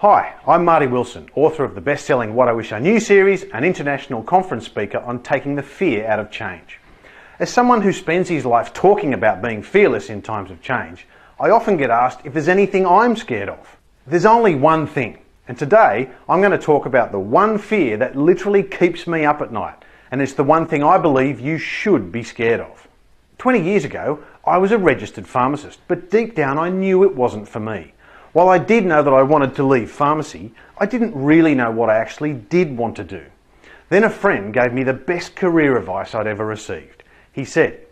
Hi, I'm Marty Wilson, author of the best-selling What I Wish I Knew series and international conference speaker on taking the fear out of change. As someone who spends his life talking about being fearless in times of change, I often get asked if there's anything I'm scared of. There's only one thing, and today I'm going to talk about the one fear that literally keeps me up at night, and it's the one thing I believe you should be scared of. 20 years ago, I was a registered pharmacist, but deep down I knew it wasn't for me. While I did know that I wanted to leave pharmacy, I didn't really know what I actually did want to do. Then a friend gave me the best career advice I'd ever received. He said,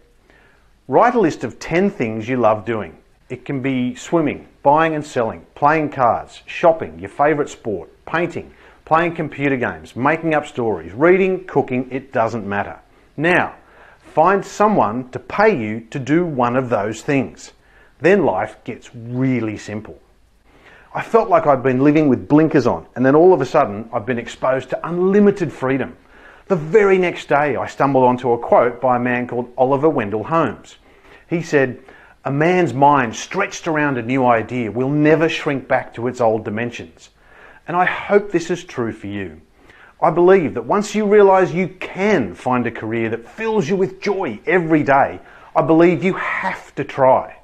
write a list of 10 things you love doing. It can be swimming, buying and selling, playing cards, shopping, your favourite sport, painting, playing computer games, making up stories, reading, cooking, it doesn't matter. Now, find someone to pay you to do one of those things. Then life gets really simple. I felt like I'd been living with blinkers on, and then all of a sudden I've been exposed to unlimited freedom. The very next day I stumbled onto a quote by a man called Oliver Wendell Holmes. He said, "A man's mind stretched around a new idea will never shrink back to its old dimensions." And I hope this is true for you. I believe that once you realise you can find a career that fills you with joy every day, I believe you have to try.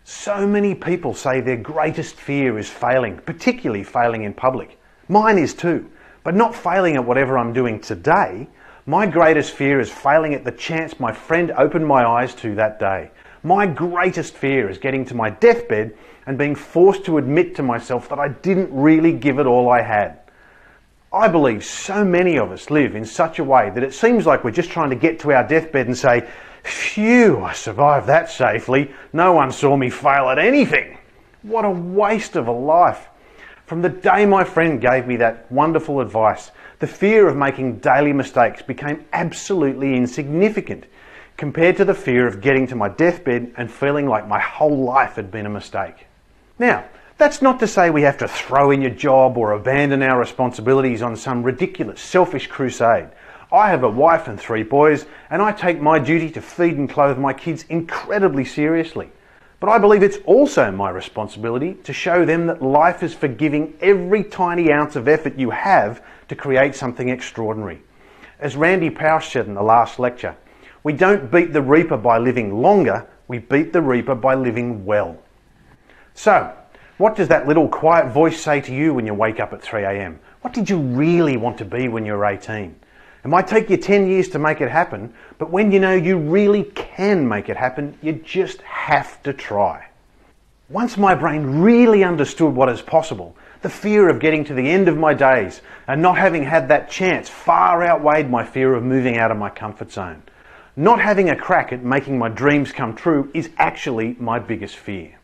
So many people say their greatest fear is failing, particularly failing in public. Mine is too, but not failing at whatever I'm doing today. My greatest fear is failing at the chance my friend opened my eyes to that day. My greatest fear is getting to my deathbed and being forced to admit to myself that I didn't really give it all I had. I believe so many of us live in such a way that it seems like we're just trying to get to our deathbed and say, "Phew, I survived that safely. No one saw me fail at anything." What a waste of a life. From the day my friend gave me that wonderful advice, the fear of making daily mistakes became absolutely insignificant compared to the fear of getting to my deathbed and feeling like my whole life had been a mistake. Now, that's not to say we have to throw in your job or abandon our responsibilities on some ridiculous, selfish crusade. I have a wife and 3 boys, and I take my duty to feed and clothe my kids incredibly seriously. But I believe it's also my responsibility to show them that life is forgiving every tiny ounce of effort you have to create something extraordinary. As Randy Pausch said in the last lecture, we don't beat the reaper by living longer, we beat the reaper by living well. So, what does that little quiet voice say to you when you wake up at 3 a.m? What did you really want to be when you were 18? It might take you 10 years to make it happen, but when you know you really can make it happen, you just have to try. Once my brain really understood what is possible, the fear of getting to the end of my days and not having had that chance far outweighed my fear of moving out of my comfort zone. Not having a crack at making my dreams come true is actually my biggest fear.